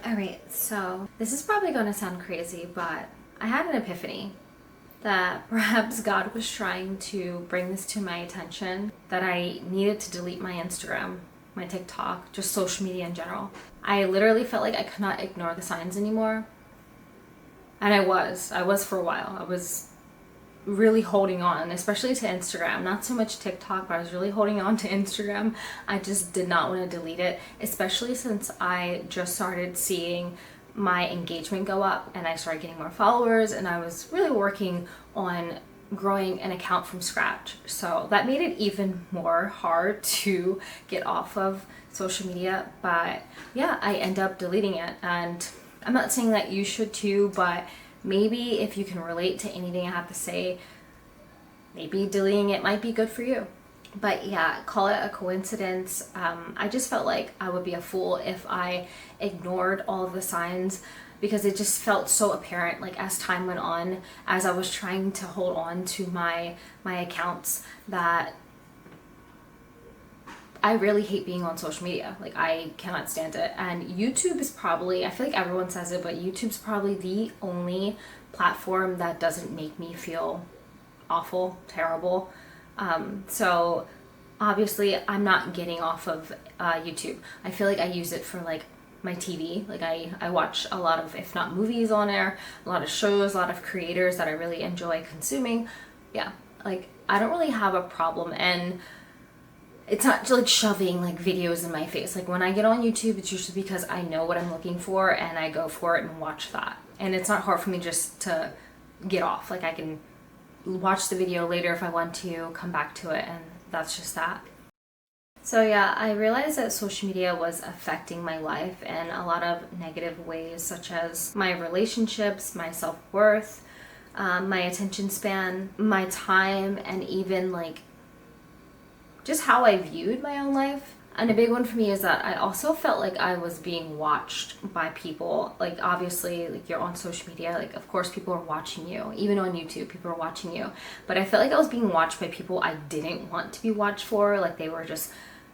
Alright, so this is probably going to sound crazy, but I had an epiphany that perhaps God was trying to bring this to my attention, that I needed to delete my Instagram, my TikTok, just social media in general. I literally felt like I could not ignore the signs anymore. And I was for a while. I was really holding on, especially to Instagram. Not so much TikTok, but I was really holding on to Instagram. I just did not want to delete it, especially since I just started seeing my engagement go up and I started getting more followers, and I was really working on growing an account from scratch. So that made it even more hard to get off of social media. But yeah, I end up deleting it, and I'm not saying that you should too, but maybe if you can relate to anything I have to say, maybe deleting it might be good for you. But yeah, call it a coincidence. I just felt like I would be a fool if I ignored all of the signs, because it just felt so apparent, like as time went on, as I was trying to hold on to my accounts, that I really hate being on social media. Like, I cannot stand it. And YouTube is probably, I feel like everyone says it, but YouTube's probably the only platform that doesn't make me feel awful, terrible. So obviously I'm not getting off of YouTube. I feel like I use it for like my TV. Like I watch a lot of, if not movies on there, a lot of shows, a lot of creators that I really enjoy consuming. Yeah, like I don't really have a problem, and it's not like shoving like videos in my face. Like when I get on YouTube, it's usually because I know what I'm looking for and I go for it and watch that. And it's not hard for me just to get off. Like I can watch the video later if I want to, come back to it, and that's just that. So yeah, I realized that social media was affecting my life in a lot of negative ways, such as my relationships, my self-worth, my attention span, my time, and even like just how I viewed my own life. And a big one for me is that I also felt like I was being watched by people. Like obviously, like you're on social media, like of course people are watching you. Even on YouTube, people are watching you. But I felt like I was being watched by people I didn't want to be watched for. Like they were just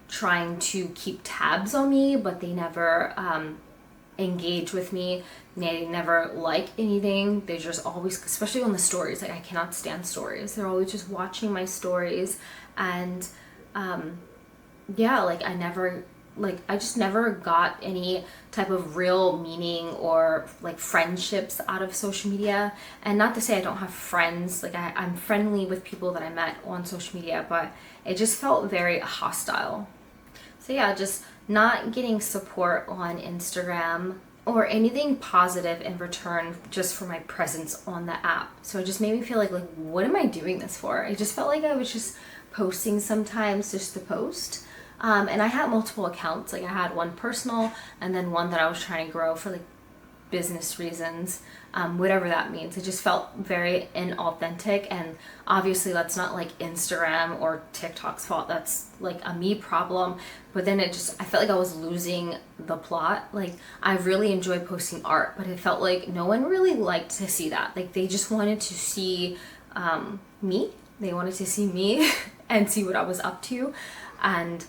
trying to keep tabs on me, but they never engage with me. They never like anything. They just always, especially on the stories, like I cannot stand stories. They're always just watching my stories. And yeah, like I just never got any type of real meaning or like friendships out of social media. And not to say I don't have friends, like I'm friendly with people that I met on social media, but it just felt very hostile. So yeah, just not getting support on Instagram or anything positive in return just for my presence on the app. So it just made me feel like what am I doing this for? I just felt like I was just posting sometimes just to post. And I had multiple accounts. Like I had one personal and then one that I was trying to grow for like business reasons, whatever that means. It just felt very inauthentic, and obviously that's not like Instagram or TikTok's fault. That's like a me problem. But then I felt like I was losing the plot. Like I really enjoy posting art, but it felt like no one really liked to see that. Like they just wanted to see me. They wanted to see me and see what I was up to. And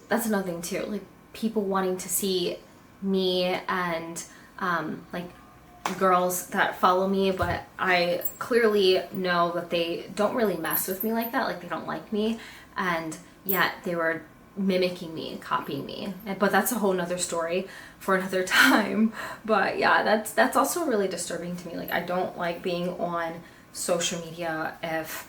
that's another thing too, like people wanting to see me and like girls that follow me, but I clearly know that they don't really mess with me like that. Like they don't like me, and yet they were mimicking me, copying me. But that's a whole nother story for another time. But yeah, that's also really disturbing to me. Like I don't like being on social media if,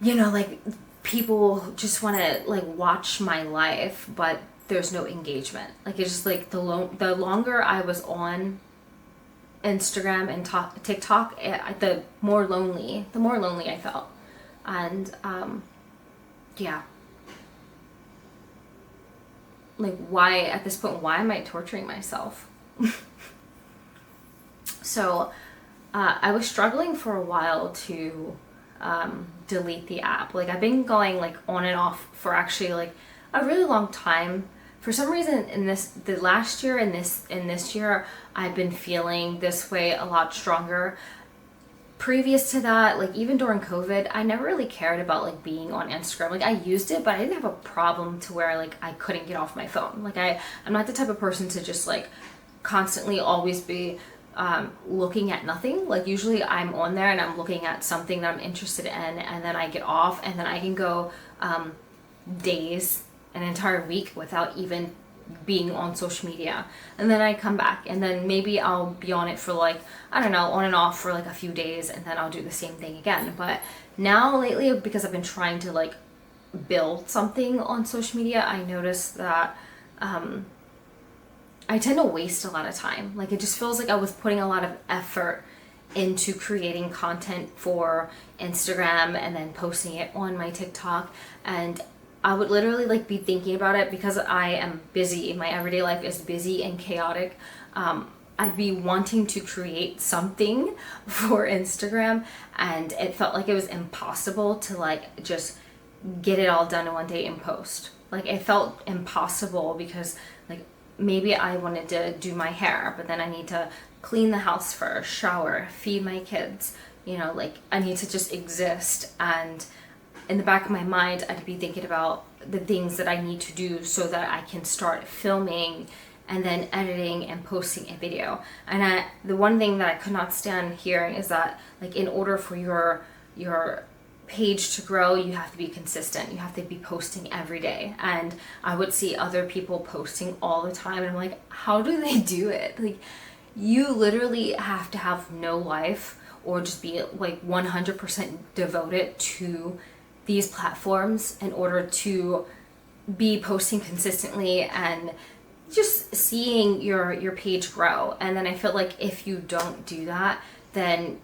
you know, like people just want to like watch my life, but there's no engagement. Like it's just like the longer I was on Instagram and TikTok, the more lonely I felt. And yeah, like why at this point, why am I torturing myself? So I was struggling for a while to delete the app. Like I've been going like on and off for actually like a really long time. For some reason in the last year and this year, I've been feeling this way a lot stronger. Previous to that, like even during COVID, I never really cared about like being on Instagram. Like I used it, but I didn't have a problem to where like I couldn't get off my phone. Like I'm not the type of person to just like constantly always be looking at nothing. Like usually I'm on there and I'm looking at something that I'm interested in, and then I get off, and then I can go days, an entire week without even being on social media, and then I come back, and then maybe I'll be on it for like, I don't know, on and off for like a few days, and then I'll do the same thing again. But now lately, because I've been trying to like build something on social media, I noticed that I tend to waste a lot of time. Like it just feels like I was putting a lot of effort into creating content for Instagram and then posting it on my TikTok, and I would literally like be thinking about it because I am busy. My everyday life is busy and chaotic. I'd be wanting to create something for Instagram, and it felt like it was impossible to like just get it all done in one day and post. Like it felt impossible because like maybe I wanted to do my hair, but then I need to clean the house first, shower, feed my kids, you know, like I need to just exist. And in the back of my mind, I'd be thinking about the things that I need to do so that I can start filming and then editing and posting a video. And the one thing that I could not stand hearing is that like in order for your page to grow, you have to be consistent. You have to be posting every day. And I would see other people posting all the time, and I'm like, how do they do it? Like you literally have to have no life or just be like 100% devoted to these platforms in order to be posting consistently and just seeing your page grow. And then I feel like if you don't do that, then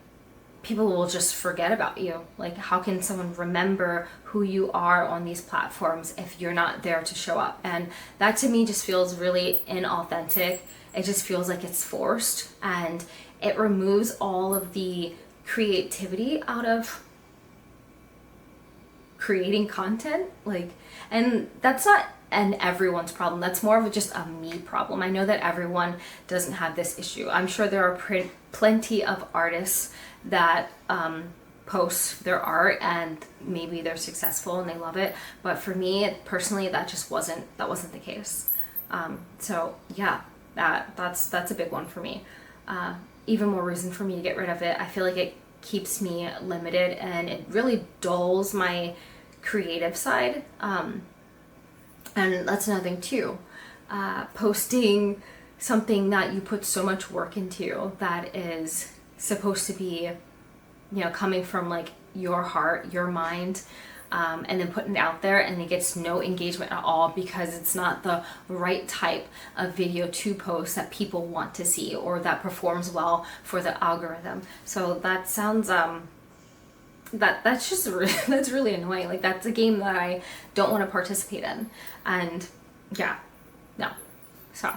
people will just forget about you. Like how can someone remember who you are on these platforms if you're not there to show up? And that to me just feels really inauthentic. It just feels like it's forced, and it removes all of the creativity out of creating content. Like, and that's not an everyone's problem. That's more of just a me problem. I know that everyone doesn't have this issue. I'm sure there are plenty of artists that post their art and maybe they're successful and they love it, but for me personally, that just wasn't the case. So yeah, that's a big one for me. Even more reason for me to get rid of it. I feel like it keeps me limited and it really dulls my creative side. And that's another thing too. Posting something that you put so much work into, that is supposed to be, you know, coming from like your heart, your mind, and then putting it out there, and it gets no engagement at all because it's not the right type of video to post that people want to see or that performs well for the algorithm. So that sounds that's just that's really annoying. Like that's a game that I don't want to participate in. And yeah, no. So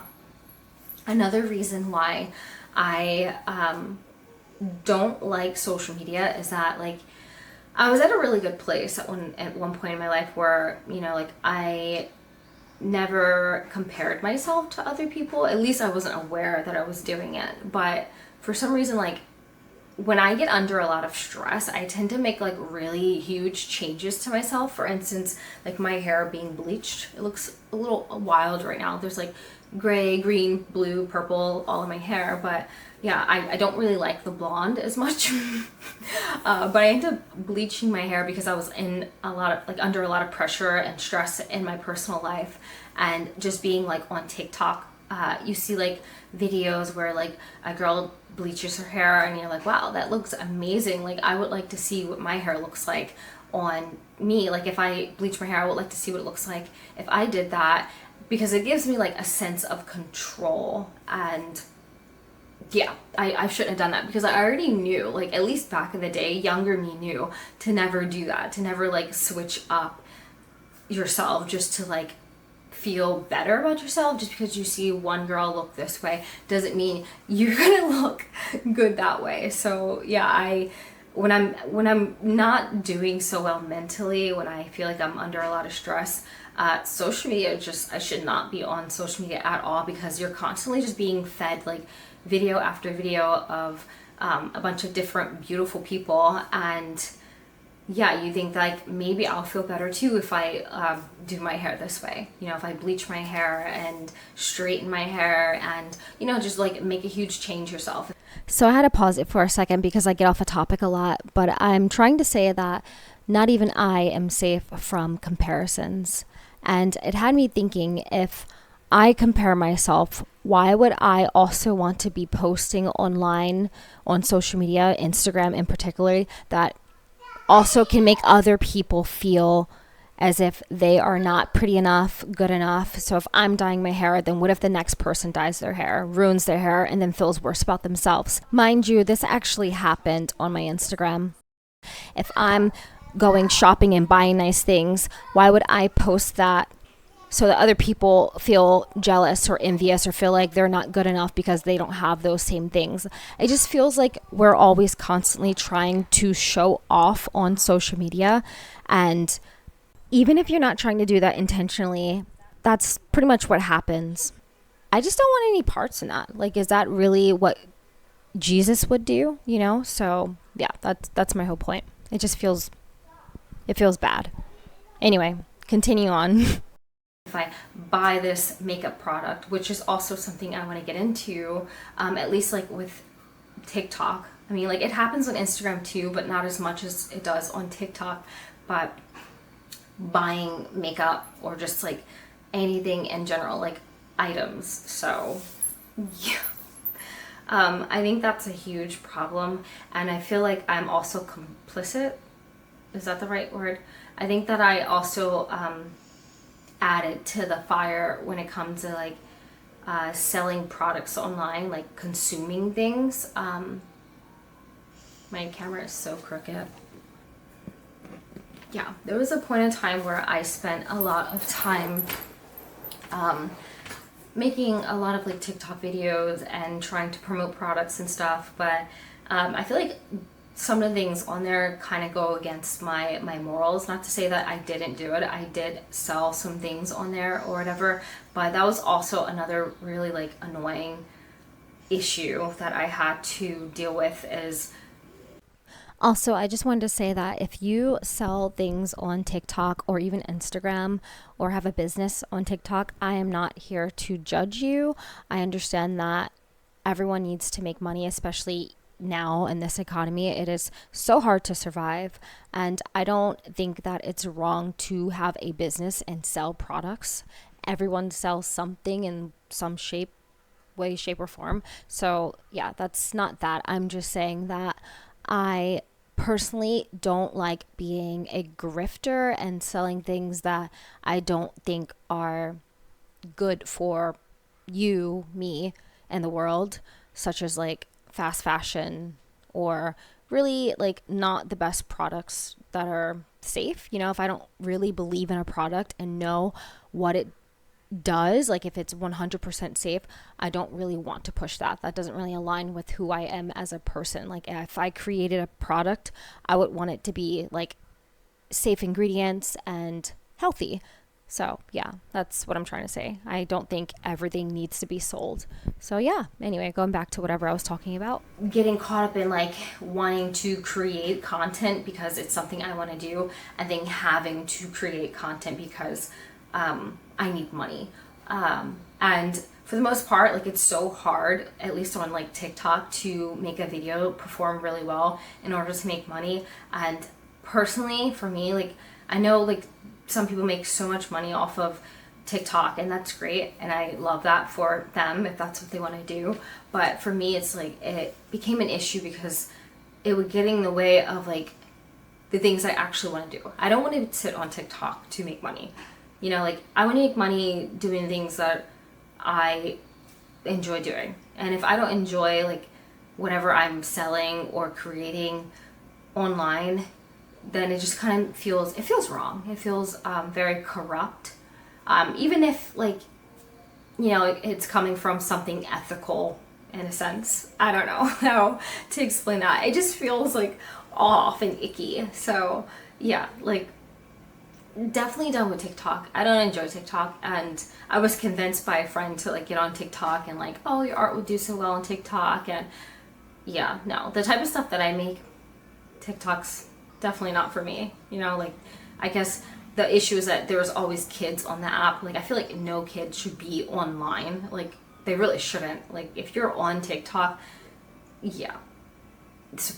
another reason why I don't like social media is that like I was at a really good place at one point in my life where, you know, like I never compared myself to other people. At least I wasn't aware that I was doing it. But for some reason, like when I get under a lot of stress, I tend to make like really huge changes to myself. For instance, like my hair being bleached. It looks a little wild right now. There's like gray, green, blue, purple all in my hair, but yeah, I don't really like the blonde as much. But I ended up bleaching my hair because I was in a lot of like under a lot of pressure and stress in my personal life, and just being like on TikTok, you see like videos where like a girl bleaches her hair and you're like, wow, that looks amazing. Like I would like to see what my hair looks like on me. Like if I bleach my hair, I would like to see what it looks like if I did that, because it gives me like a sense of control. And yeah, I shouldn't have done that because I already knew, like at least back in the day, younger me knew to never do that, to never like switch up yourself just to like feel better about yourself. Just because you see one girl look this way doesn't mean you're gonna look good that way. So yeah, when I'm not doing so well mentally, when I feel like I'm under a lot of stress, social media, I should not be on social media at all, because you're constantly just being fed like video after video of a bunch of different beautiful people, and yeah, you think like maybe I'll feel better too if I do my hair this way. You know, if I bleach my hair and straighten my hair and, you know, just like make a huge change yourself. So I had to pause it for a second because I get off a topic a lot, but I'm trying to say that not even I am safe from comparisons. And it had me thinking, if I compare myself, why would I also want to be posting online on social media, Instagram in particular, that also can make other people feel as if they are not pretty enough, good enough. So if I'm dyeing my hair, then what if the next person dyes their hair, ruins their hair, and then feels worse about themselves? Mind you, this actually happened on my Instagram. If I'm going shopping and buying nice things, why would I post that so that other people feel jealous or envious or feel like they're not good enough because they don't have those same things? It just feels like we're always constantly trying to show off on social media. And even if you're not trying to do that intentionally, that's pretty much what happens. I just don't want any parts in that. Like, is that really what Jesus would do? You know? So yeah, that's my whole point. It feels bad. Anyway, continue on. If I buy this makeup product, which is also something I want to get into, at least like with TikTok. I mean, like it happens on Instagram too, but not as much as it does on TikTok. But buying makeup or just like anything in general, like items. So yeah. I think that's a huge problem, and I feel like I'm also complicit. Is that the right word? I think that I also added to the fire when it comes to like selling products online, like consuming things. My camera is so crooked. Yeah, there was a point in time where I spent a lot of time making a lot of like TikTok videos and trying to promote products and stuff, but I feel like some of the things on there kind of go against my morals. Not to say that I didn't do it. I did sell some things on there or whatever, but that was also another really like annoying issue that I had to deal with. Is also, I just wanted to say that if you sell things on TikTok or even Instagram or have a business on TikTok, I am not here to judge you. I understand that everyone needs to make money, especially now in this economy. It is so hard to survive. And I don't think that it's wrong to have a business and sell products. Everyone sells something in some way, shape, or form. So yeah, that's not that. I'm just saying that I personally don't like being a grifter and selling things that I don't think are good for you, me, and the world, such as like fast fashion or really like not the best products that are safe. You know, if I don't really believe in a product and know what it does, like if it's 100% safe, I don't really want to push that. That doesn't really align with who I am as a person. Like if I created a product, I would want it to be like safe ingredients and healthy. So yeah, that's what I'm trying to say. I don't think everything needs to be sold. So yeah, anyway, going back to whatever I was talking about. Getting caught up in like wanting to create content because it's something I want to do, and then having to create content because I need money. And for the most part, like it's so hard, at least on like TikTok, to make a video perform really well in order to make money. And personally, for me, like I know like some people make so much money off of TikTok, and that's great, and I love that for them if that's what they want to do. But for me, it's like it became an issue because it would get in the way of like the things I actually want to do. I don't want to sit on TikTok to make money. You know, like I want to make money doing things that I enjoy doing. And if I don't enjoy like whatever I'm selling or creating online, then it just kind of feels wrong. It feels very corrupt. Even if like, you know, it's coming from something ethical in a sense. I don't know how to explain that. It just feels like off and icky. So yeah, like definitely done with TikTok. I don't enjoy TikTok, and I was convinced by a friend to like get on TikTok and like, oh, your art would do so well on TikTok. And yeah, no, the type of stuff that I make, TikTok's definitely not for me. You know, like, I guess the issue is that there's always kids on the app. Like, I feel like no kid should be online. Like, they really shouldn't. Like, if you're on TikTok, yeah.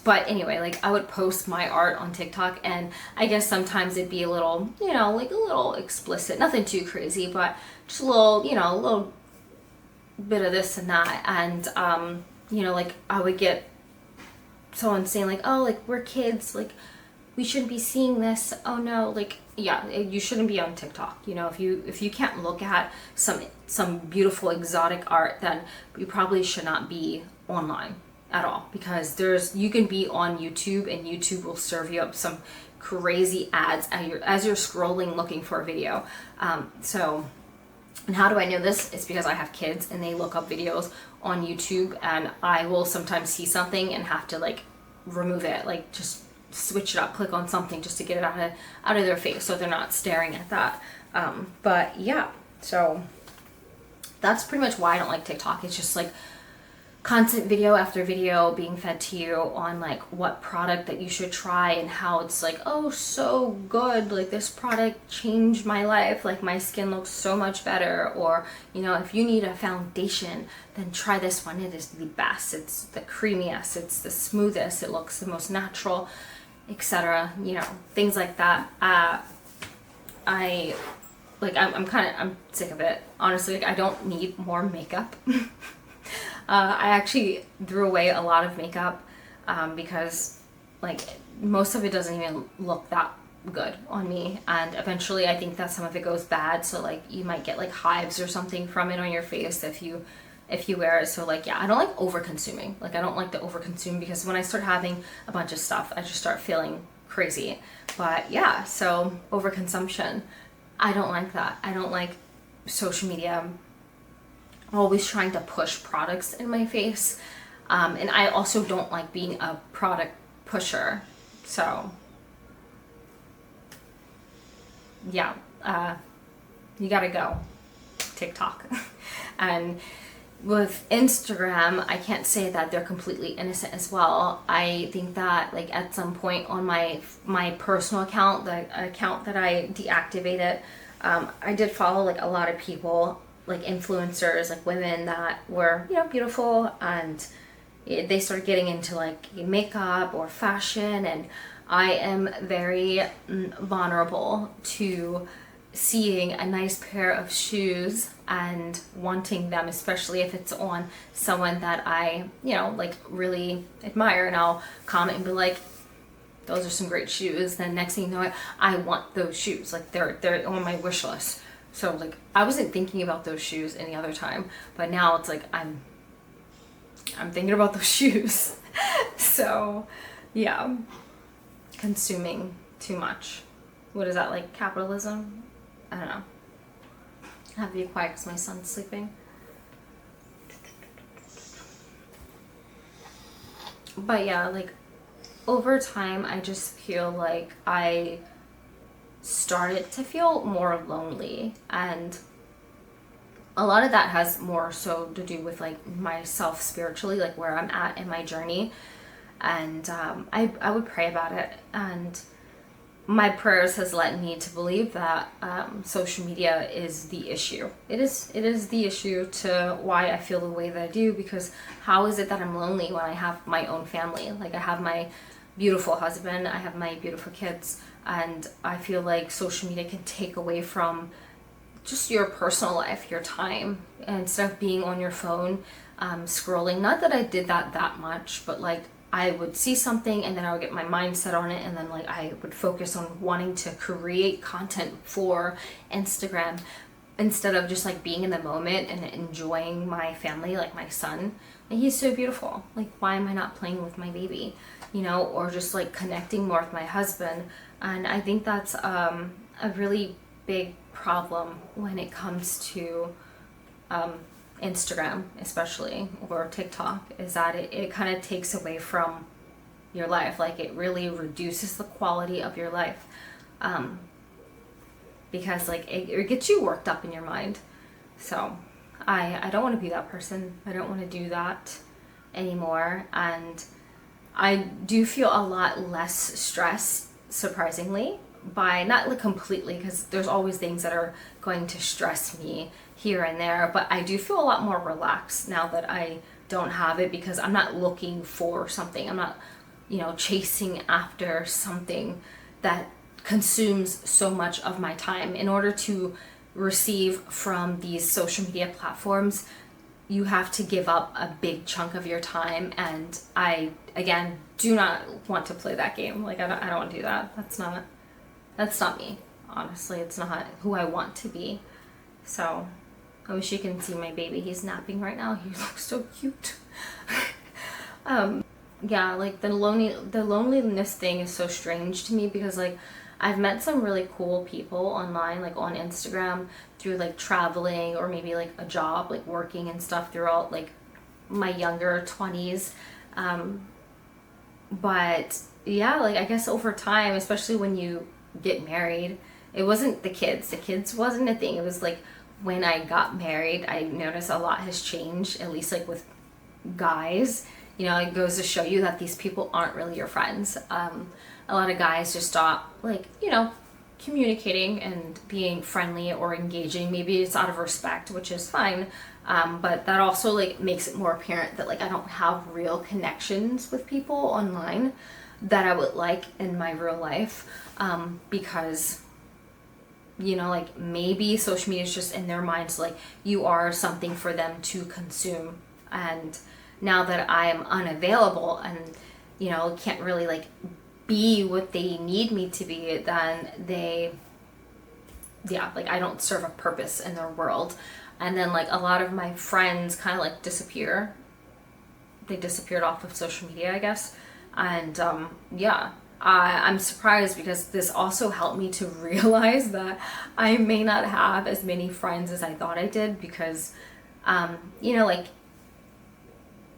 But anyway, like, I would post my art on TikTok, and I guess sometimes it'd be a little, you know, like a little explicit, nothing too crazy, but just a little, you know, a little bit of this and that. And you know, like, I would get someone saying like, oh, like, we're kids, like, we shouldn't be seeing this, oh no, like, yeah, you shouldn't be on TikTok. You know, if you can't look at some beautiful exotic art, then you probably should not be online at all, because you can be on YouTube, and YouTube will serve you up some crazy ads as you're scrolling looking for a video. And how do I know this? It's because I have kids, and they look up videos on YouTube, and I will sometimes see something and have to, like, remove it, like, just switch it up, click on something just to get it out of their face so they're not staring at that. But yeah, so that's pretty much why I don't like TikTok. It's just like constant video after video being fed to you on like what product that you should try, and how it's like, oh, so good, like, this product changed my life, like, my skin looks so much better. Or, you know, if you need a foundation, then try this one, it is the best, it's the creamiest, it's the smoothest, it looks the most natural, etc. You know, things like that. I'm sick of it, honestly. Like, I don't need more makeup. I actually threw away a lot of makeup because, like, most of it doesn't even look that good on me, and eventually I think that some of it goes bad, so, like, you might get like hives or something from it on your face if you wear it. So, like, yeah, I don't like over consuming. Like, I don't like to over consume, because when I start having a bunch of stuff, I just start feeling crazy. But yeah, so overconsumption, I don't like that. I don't like social media always trying to push products in my face, and I also don't like being a product pusher. So yeah, you gotta go TikTok. And with Instagram, I can't say that they're completely innocent as well. I think that, like, at some point on my personal account, the account that I deactivated, I did follow like a lot of people, like influencers, like women that were, you know, beautiful, and they started getting into like makeup or fashion, and I am very vulnerable to seeing a nice pair of shoes and wanting them, especially if it's on someone that I, you know, like really admire, and I'll comment and be like, those are some great shoes. Then next thing you know, I want those shoes. Like, they're on my wish list. So, like, I wasn't thinking about those shoes any other time, but now it's like I'm thinking about those shoes. So yeah, consuming too much. What is that, like capitalism? I don't know. I have to be quiet because my son's sleeping. But yeah, like, over time, I just feel like I started to feel more lonely, and a lot of that has more so to do with like myself spiritually, like where I'm at in my journey. And I would pray about it, and my prayers has led me to believe that social media is the issue. It is the issue to why I feel the way that I do, because how is it that I'm lonely when I have my own family? Like, I have my beautiful husband, I have my beautiful kids, and I feel like social media can take away from just your personal life, your time, and instead of being on your phone, scrolling. Not that I did that much, but like, I would see something and then I would get my mind set on it, and then like I would focus on wanting to create content for Instagram instead of just like being in the moment and enjoying my family, like my son. And he's so beautiful. Like, why am I not playing with my baby? You know, or just like connecting more with my husband. And I think that's a really big problem when it comes to Instagram, especially, or TikTok, is that it kind of takes away from your life. Like, it really reduces the quality of your life, because like it gets you worked up in your mind. So I don't want to be that person. I don't want to do that anymore, and I do feel a lot less stress surprisingly, by not like completely, because there's always things that are going to stress me here and there, but I do feel a lot more relaxed now that I don't have it, because I'm not looking for something. I'm not, chasing after something that consumes so much of my time. In order to receive from these social media platforms, you have to give up a big chunk of your time, and I again do not want to play that game. Like I don't want to do that. That's not me. Honestly, it's not who I want to be. So I wish you can see my baby. He's napping right now. He looks so cute. Yeah, like the loneliness thing is so strange to me, because like I've met some really cool people online, like on Instagram, through like traveling or maybe like a job, like working and stuff throughout like my younger 20s. But yeah, like I guess over time, especially when you get married, it wasn't the kids. The kids wasn't a thing. It was like when I got married, I noticed a lot has changed, at least like with guys. It goes to show you that these people aren't really your friends. A lot of guys just stop, like, communicating and being friendly or engaging. Maybe it's out of respect, which is fine. But that also like makes it more apparent that like I don't have real connections with people online that I would like in my real life. Because like maybe social media is just in their minds, like you are something for them to consume. And now that I am unavailable and can't really like be what they need me to be, then like I don't serve a purpose in their world. And then like a lot of my friends kind of like disappear. They disappeared off of social media, I guess. And I'm surprised, because this also helped me to realize that I may not have as many friends as I thought I did, because like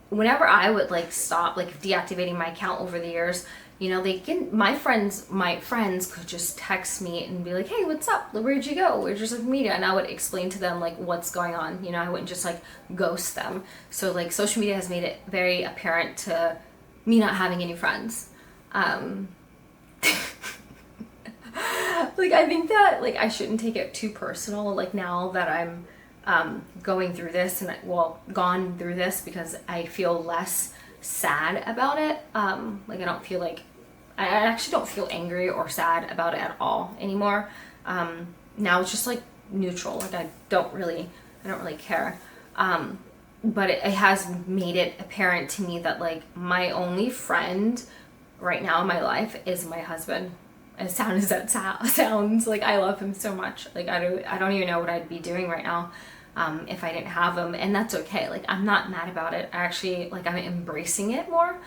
whenever I would like stop like deactivating my account over the years, my friends could just text me and be like, hey, what's up? Where'd you go? Where's your social media? And I would explain to them like what's going on. I wouldn't just like ghost them. So like social media has made it very apparent to me not having any friends. Like I think that like I shouldn't take it too personal, like now that I'm going through this and gone through this, because I feel less sad about it. Like I actually don't feel angry or sad about it at all anymore. Now it's just like neutral. Like I don't really care. But it has made it apparent to me that like my only friend right now in my life is my husband. As sad as that sounds, like I love him so much. Like I don't even know what I'd be doing right now if I didn't have him, and that's okay. Like I'm not mad about it. I actually like I'm embracing it more.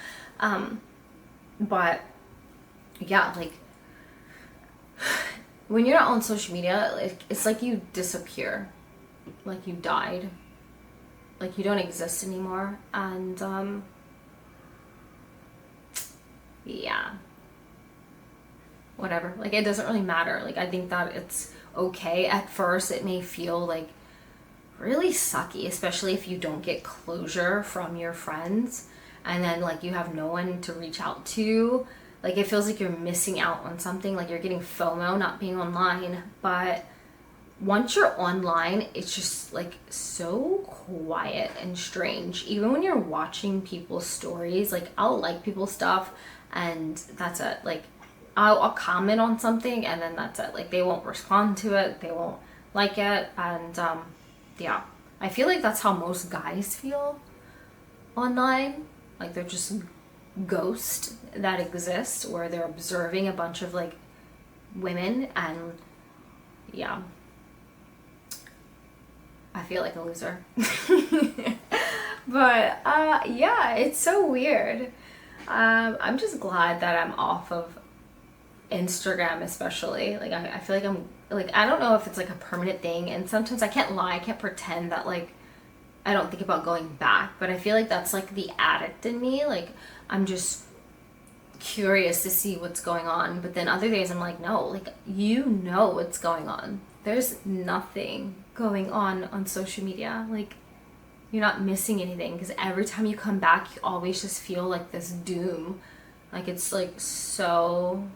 But yeah, like when you're not on social media, it's like you disappear, like you died, like you don't exist anymore. And yeah, whatever, like it doesn't really matter. Like I think that it's okay. At first it may feel like really sucky, especially if you don't get closure from your friends, and then like you have no one to reach out to. Like it feels like you're missing out on something, like you're getting FOMO not being online. But once you're online, it's just like so quiet and strange. Even when you're watching people's stories, like I'll like people's stuff and that's it. Like I'll comment on something and then that's it. Like they won't respond to it, they won't like it. And yeah, I feel like that's how most guys feel online. Like they're just ghost that exists, where they're observing a bunch of like women. And yeah, I feel like a loser. But yeah, it's so weird. I'm just glad that I'm off of Instagram, especially. Like I feel like I'm like, I don't know if it's like a permanent thing, and sometimes I can't lie, I can't pretend that like I don't think about going back, but I feel like that's like the addict in me. Like I'm just curious to see what's going on, but then other days I'm like, no, like what's going on. There's nothing going on social media. Like you're not missing anything, because every time you come back you always just feel like this doom. Like it's like so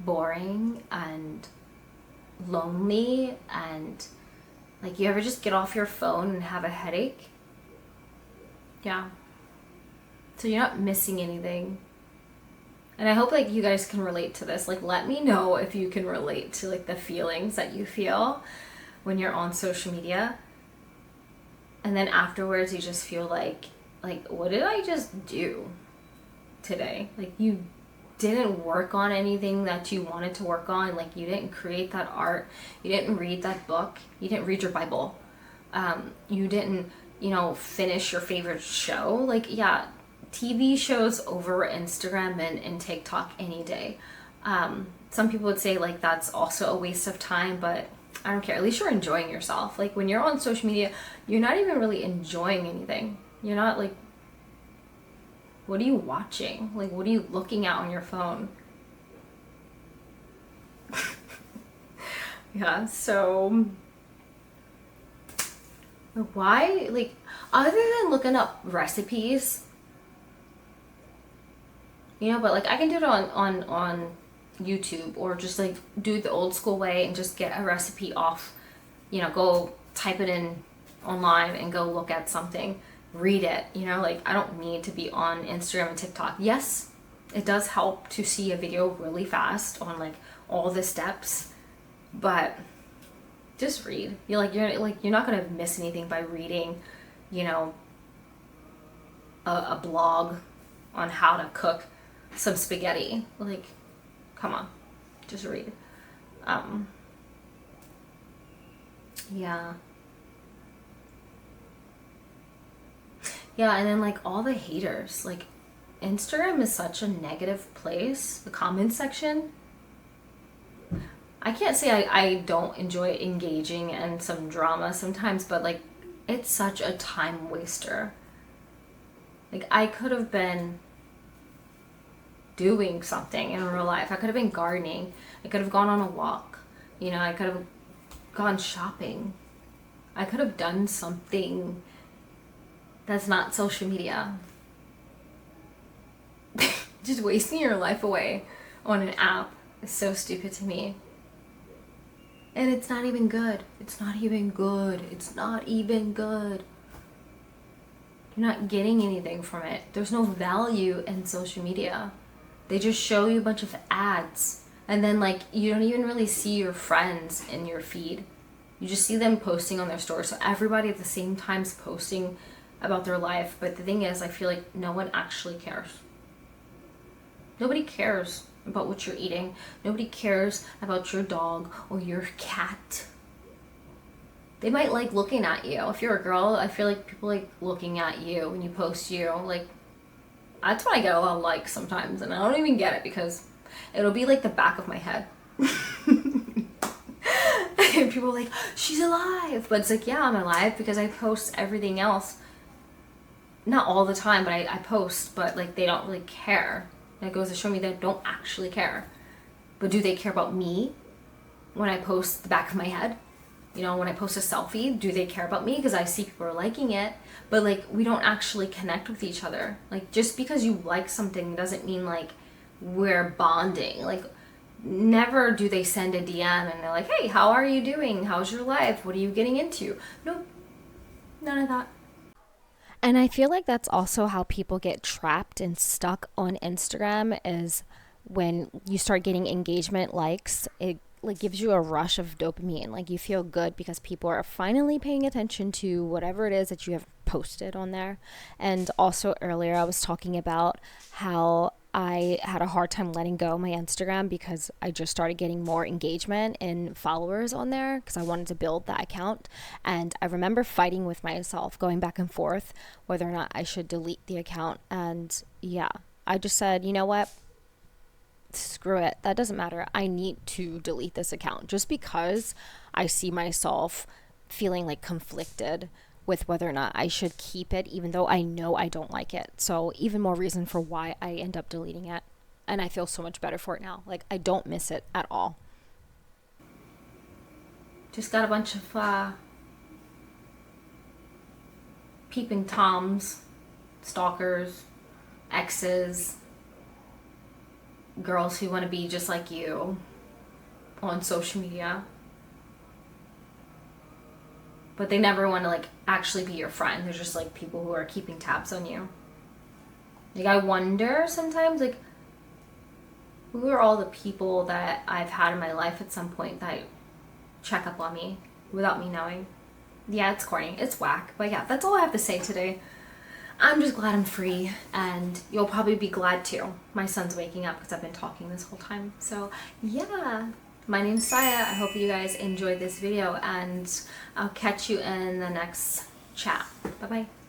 boring and lonely, and like, you ever just get off your phone and have a headache? Yeah. So you're not missing anything. And I hope like you guys can relate to this. Like, let me know if you can relate to like the feelings that you feel when you're on social media. And then afterwards you just feel like what did I just do today? Like, you didn't work on anything that you wanted to work on. Like, you didn't create that art, you didn't read that book, you didn't read your Bible, you didn't, finish your favorite show. Like, yeah, TV shows over Instagram and TikTok any day. Some people would say like that's also a waste of time, but I don't care. At least you're enjoying yourself. Like, when you're on social media, you're not even really enjoying anything. You're not like, what are you watching? Like, what are you looking at on your phone? Yeah, so why, like, other than looking up recipes, but like I can do it on YouTube, or just like do it the old school way and just get a recipe off, go type it in online and go look at something, read it, like I don't need to be on Instagram and TikTok. Yes, it does help to see a video really fast on like all the steps, but just read. You're not gonna miss anything by reading, a blog on how to cook some spaghetti. Like, come on, just read. Yeah. Yeah, and then like all the haters, like Instagram is such a negative place. The comment section, I can't say I don't enjoy engaging in some drama sometimes, but like it's such a time waster. Like, I could have been doing something in real life. I could have been gardening. I could have gone on a walk. I could have gone shopping. I could have done something that's not social media. Just wasting your life away on an app is so stupid to me. And it's not even good. It's not even good. It's not even good. You're not getting anything from it. There's no value in social media. They just show you a bunch of ads. And then like you don't even really see your friends in your feed. You just see them posting on their stories. So everybody at the same time is posting about their life. But the thing is, I feel like no one actually cares. Nobody cares about what you're eating. Nobody cares about your dog or your cat. They might like looking at you. If you're a girl, I feel like people like looking at you when you post you. Like, that's when I get a lot of likes sometimes, and I don't even get it because it'll be like the back of my head. And people are like, she's alive. But it's like, yeah, I'm alive because I post everything else. Not all the time, but I post, but like they don't really care. And it goes to show me they don't actually care. But do they care about me when I post the back of my head? When I post a selfie, do they care about me? Because I see people are liking it, but like we don't actually connect with each other. Like, just because you like something doesn't mean like we're bonding. Like, never do they send a DM and they're like, hey, how are you doing? How's your life? What are you getting into? Nope, none of that. And I feel like that's also how people get trapped and stuck on Instagram, is when you start getting engagement likes, it like gives you a rush of dopamine. Like, you feel good because people are finally paying attention to whatever it is that you have posted on there. And also earlier I was talking about how I had a hard time letting go of my Instagram because I just started getting more engagement and followers on there because I wanted to build that account. And I remember fighting with myself, going back and forth whether or not I should delete the account. And yeah, I just said, you know what? Screw it. That doesn't matter. I need to delete this account just because I see myself feeling like conflicted with whether or not I should keep it, even though I know I don't like it. So, even more reason for why I end up deleting it. And I feel so much better for it now. Like, I don't miss it at all. Just got a bunch of peeping toms, stalkers, exes, girls who want to be just like you on social media, but they never want to like actually be your friend. They're just like people who are keeping tabs on you. Like, I wonder sometimes, like, who are all the people that I've had in my life at some point that check up on me without me knowing? Yeah, it's corny, it's whack, but yeah, that's all I have to say today. I'm just glad I'm free, and you'll probably be glad too. My son's waking up because I've been talking this whole time. So yeah, my name's Saya. I hope you guys enjoyed this video, and I'll catch you in the next chat. Bye bye.